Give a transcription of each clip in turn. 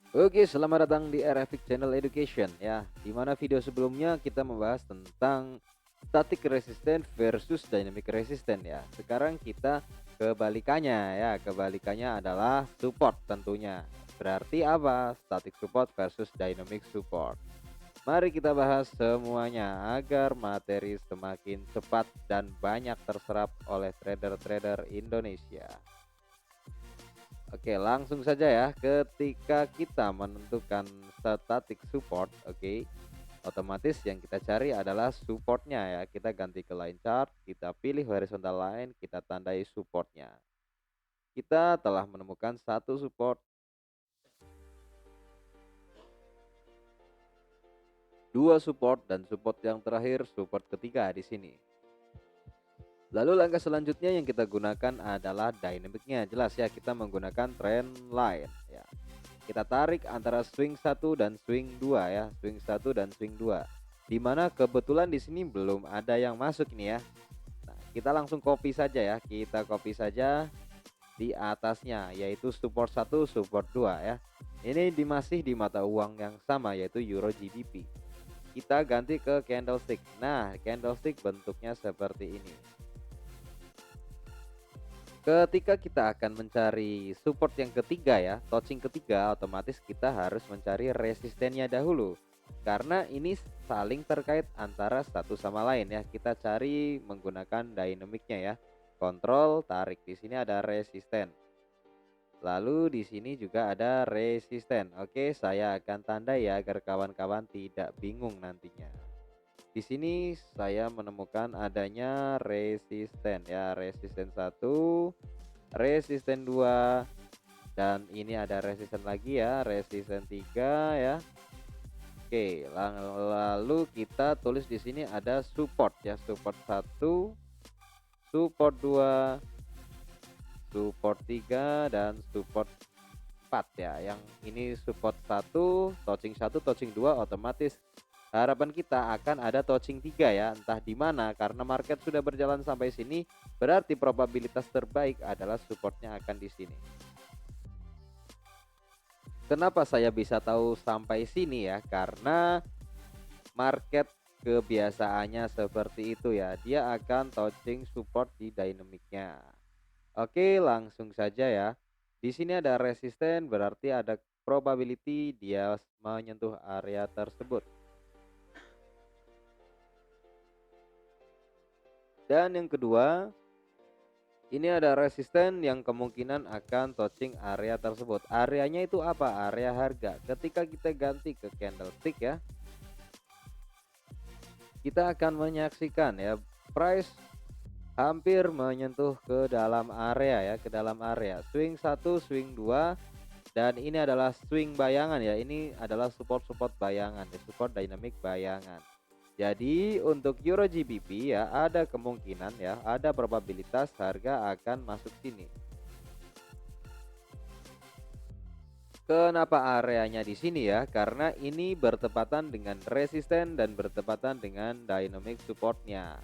Oke, selamat datang di RFX Channel Education ya. Dimana video sebelumnya kita membahas tentang static resistant versus dynamic resistant ya. Sekarang kita kebalikannya ya. Kebalikannya adalah support tentunya. Berarti apa? Static support versus dynamic support. Mari kita bahas semuanya agar materi semakin cepat dan banyak terserap oleh trader-trader Indonesia. Oke, langsung saja ya. Ketika kita menentukan static support, oke, otomatis yang kita cari adalah supportnya ya. Kita ganti ke line chart, kita pilih horizontal line, kita tandai supportnya. Kita telah menemukan satu support, dua support, dan support yang terakhir support ketiga di sini. Lalu langkah selanjutnya yang kita gunakan adalah dynamicnya. Jelas ya, kita menggunakan trend line ya. Kita tarik antara swing 1 dan swing 2 ya, swing 1 dan swing 2. Dimana kebetulan di sini belum ada yang masuk ini ya. Nah, kita langsung copy saja ya. Kita copy saja di atasnya yaitu support 1, support 2 ya. Ini masih di mata uang yang sama yaitu Euro GBP. Kita ganti ke candlestick. Nah, candlestick bentuknya seperti ini. Ketika kita akan mencari support yang ketiga ya, touching ketiga, otomatis kita harus mencari resistennya dahulu. Karena ini saling terkait antara satu sama lain ya. Kita cari menggunakan dynamicnya ya. Kontrol, tarik di sini ada resisten. Lalu di sini juga ada resisten. Oke, saya akan tanda ya agar kawan-kawan tidak bingung nantinya. Di sini saya menemukan adanya resisten ya, resisten satu, resisten 2, dan ini ada resisten lagi ya, resisten 3 ya. Oke, lalu kita tulis di sini ada support ya, support 1, support 2, support 3, dan support 4 ya. Yang ini support 1, touching 1, touching 2, otomatis harapan kita akan ada touching 3 ya, entah di mana. Karena market sudah berjalan sampai sini, berarti probabilitas terbaik adalah supportnya akan di sini. Kenapa saya bisa tahu sampai sini ya? Karena market kebiasaannya seperti itu ya. Dia akan touching support di dynamicnya. Oke, langsung saja ya. Di sini ada resisten, berarti ada probability dia menyentuh area tersebut. Dan yang kedua, ini ada resisten yang kemungkinan akan touching area tersebut. Areanya itu apa? Area harga. Ketika kita ganti ke candlestick ya, kita akan menyaksikan ya price hampir menyentuh ke dalam area ya, ke dalam area. Swing 1, swing 2, dan ini adalah swing bayangan ya. Ini adalah support bayangan ya, support dynamic bayangan. Jadi untuk Euro GBP ya ada kemungkinan ya, ada probabilitas harga akan masuk sini. Kenapa areanya di sini ya? Karena ini bertepatan dengan resisten dan bertepatan dengan dynamic supportnya.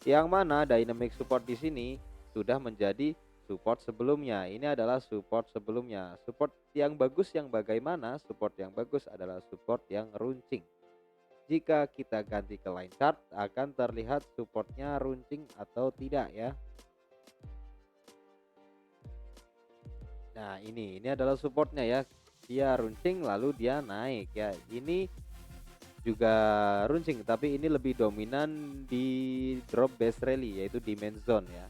Yang mana dynamic support di sini sudah menjadi support sebelumnya. Ini adalah support sebelumnya. Support yang bagus yang bagaimana? Support yang bagus adalah support yang runcing. Jika kita ganti ke line chart akan terlihat supportnya runcing atau tidak ya. Nah ini adalah supportnya ya. Dia runcing lalu dia naik ya. Ini juga runcing tapi ini lebih dominan di drop base rally yaitu di main zone ya.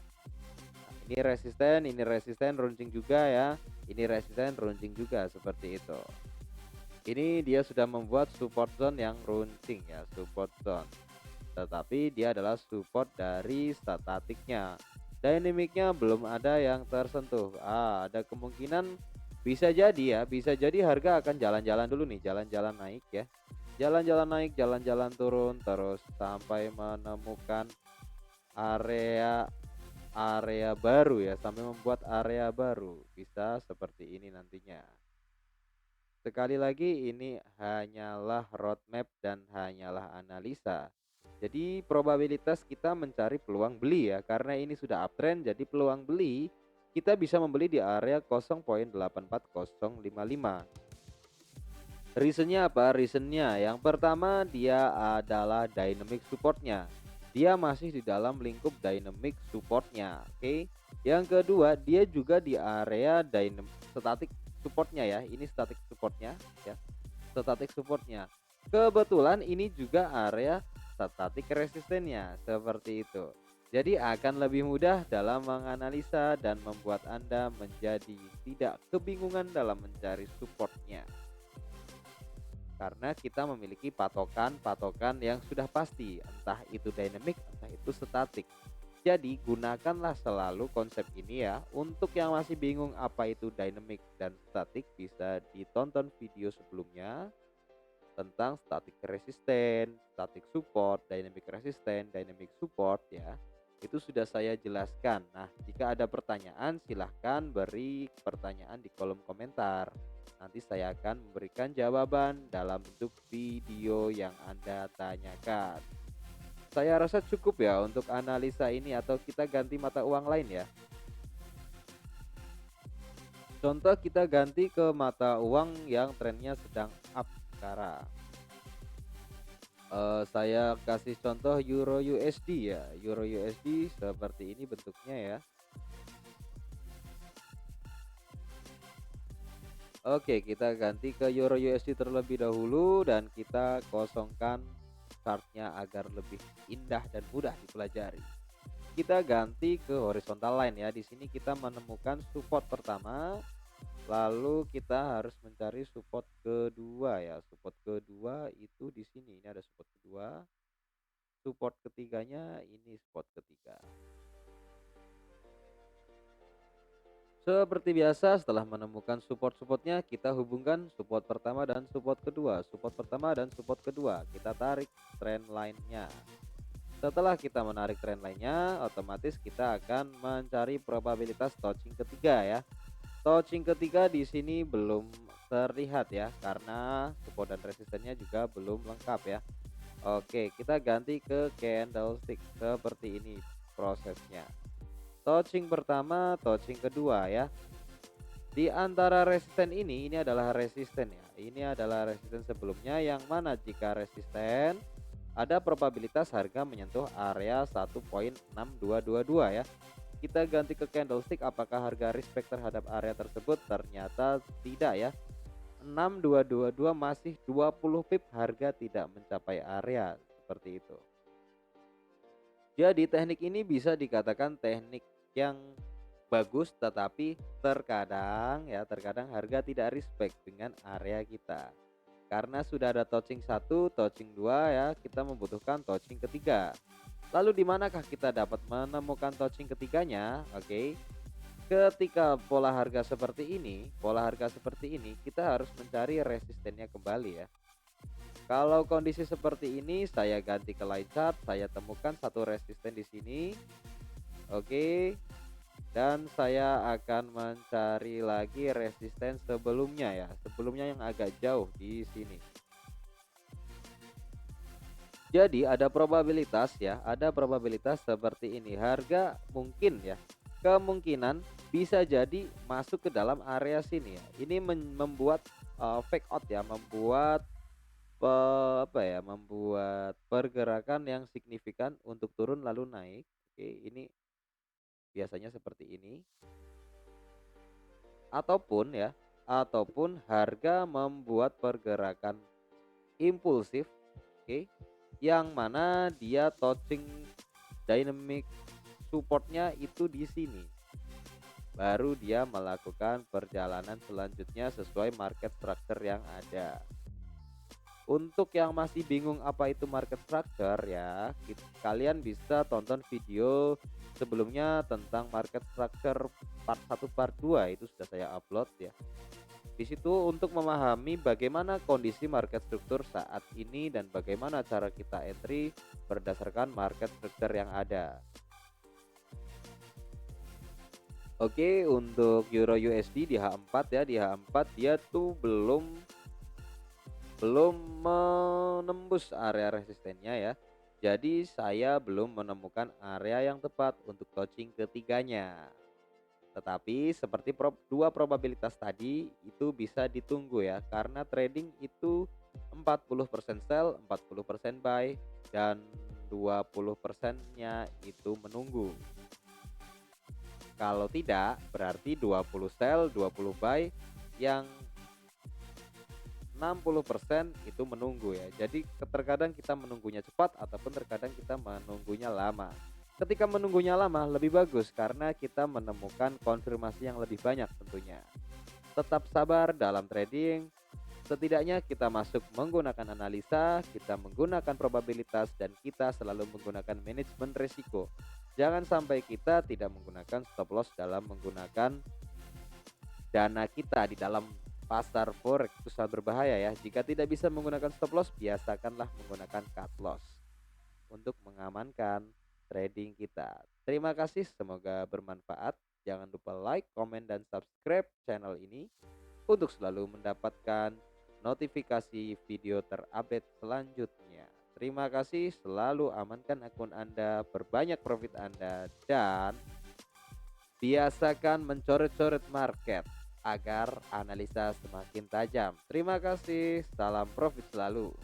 Nah, ini resisten runcing juga ya. Ini resisten runcing juga seperti itu. Ini dia sudah membuat support zone yang runcing ya, support zone. Tetapi dia adalah support dari statiknya. Dynamicnya belum ada yang tersentuh. Ada kemungkinan bisa jadi ya, bisa jadi harga akan jalan-jalan dulu nih, jalan-jalan naik ya. Jalan-jalan naik, jalan-jalan turun terus sampai menemukan area baru ya, sampai membuat area baru. Bisa seperti ini nantinya. Sekali lagi ini hanyalah roadmap dan hanyalah analisa. Jadi probabilitas kita mencari peluang beli ya, karena ini sudah uptrend jadi peluang beli kita bisa membeli di area 0.84055. Reasonnya apa? Reasonnya yang pertama dia adalah dynamic supportnya. Dia masih di dalam lingkup dynamic supportnya, oke. Yang kedua dia juga di area static supportnya ya. Ini static supportnya ya. Static supportnya. Kebetulan ini juga area static resistennya seperti itu. Jadi akan lebih mudah dalam menganalisa dan membuat Anda menjadi tidak kebingungan dalam mencari supportnya. Karena kita memiliki patokan-patokan yang sudah pasti, entah itu dynamic, entah itu statik. Jadi gunakanlah selalu konsep ini ya. Untuk yang masih bingung apa itu dynamic dan statik, bisa ditonton video sebelumnya tentang static resisten, static support, dynamic support ya. Itu sudah saya jelaskan. Nah, jika ada pertanyaan silahkan beri pertanyaan di kolom komentar. Nanti saya akan memberikan jawaban dalam bentuk video yang Anda tanyakan. Saya rasa cukup ya untuk analisa ini, atau kita ganti mata uang lain ya. Contoh kita ganti ke mata uang yang trennya sedang up sekarang. Saya kasih contoh Euro USD ya. Euro USD seperti ini bentuknya ya. Oke, kita ganti ke Euro USD terlebih dahulu dan kita kosongkan chartnya agar lebih indah dan mudah dipelajari. Kita ganti ke horizontal line ya. Di sini kita menemukan support pertama, lalu kita harus mencari support kedua ya. Support kedua itu di sini. Ini ada support kedua. Support ketiganya ini support ketiga. Seperti biasa, setelah menemukan support-supportnya, kita hubungkan support pertama dan support kedua. Support pertama dan support kedua, kita tarik trend line-nya. Setelah kita menarik trend line-nya, otomatis kita akan mencari probabilitas touching ketiga ya. Touching ketiga di sini belum terlihat ya, karena support dan resistennya juga belum lengkap ya. Oke, kita ganti ke candlestick seperti ini prosesnya. Touching pertama, touching kedua ya. Di antara resisten ini adalah resisten ya. Ini adalah resisten sebelumnya, yang mana jika resisten ada probabilitas harga menyentuh area 1.6222 ya. Kita ganti ke candlestick, apakah harga respect terhadap area tersebut? Ternyata tidak ya. 6222 masih 20 pip harga tidak mencapai area seperti itu. Jadi teknik ini bisa dikatakan teknik yang bagus, tetapi terkadang harga tidak respect dengan area kita. Karena sudah ada touching 1, touching 2 ya, kita membutuhkan touching ketiga. Lalu di manakah kita dapat menemukan touching ketiganya? Oke. Ketika pola harga seperti ini, kita harus mencari resistennya kembali ya. Kalau kondisi seperti ini, saya ganti ke line chart, saya temukan satu resisten di sini. Oke. Dan saya akan mencari lagi resisten sebelumnya ya, sebelumnya yang agak jauh di sini. Jadi ada probabilitas ya, ada probabilitas seperti ini. Harga mungkin ya, kemungkinan bisa jadi masuk ke dalam area sini ya. Ini membuat fake out ya, membuat membuat pergerakan yang signifikan untuk turun lalu naik. Oke, ini biasanya seperti ini. Ataupun harga membuat pergerakan impulsif, oke, yang mana dia touching dynamic supportnya itu di sini. Baru dia melakukan perjalanan selanjutnya sesuai market structure yang ada. Untuk yang masih bingung apa itu market structure ya, kalian bisa tonton video sebelumnya tentang market structure part 1 part 2, itu sudah saya upload ya. Di situ untuk memahami bagaimana kondisi market struktur saat ini dan bagaimana cara kita entry berdasarkan market structure yang ada. Oke, untuk Euro USD di H4 ya, di H4 dia tuh belum menembus area resistennya ya. Jadi saya belum menemukan area yang tepat untuk touching ketiganya. Tetapi seperti dua probabilitas tadi itu bisa ditunggu ya, karena trading itu 40% sell, 40% buy, dan 20%-nya itu menunggu. Kalau tidak, berarti 20 sell, 20 buy, yang 60% itu menunggu ya. Jadi terkadang kita menunggunya cepat ataupun terkadang kita menunggunya lama. Ketika menunggunya lama lebih bagus karena kita menemukan konfirmasi yang lebih banyak tentunya. Tetap sabar dalam trading. Setidaknya kita masuk menggunakan analisa, kita menggunakan probabilitas, dan kita selalu menggunakan manajemen risiko. Jangan sampai kita tidak menggunakan stop loss dalam menggunakan dana kita di dalam pasar forex, itu sangat berbahaya ya. Jika tidak bisa menggunakan stop loss, biasakanlah menggunakan cut loss untuk mengamankan trading kita. Terima kasih, semoga bermanfaat. Jangan lupa like, komen, dan subscribe channel ini untuk selalu mendapatkan notifikasi video terupdate selanjutnya. Terima kasih, selalu amankan akun Anda, perbanyak profit Anda, dan biasakan mencoret-coret market agar analisa semakin tajam. Terima kasih, salam profit selalu.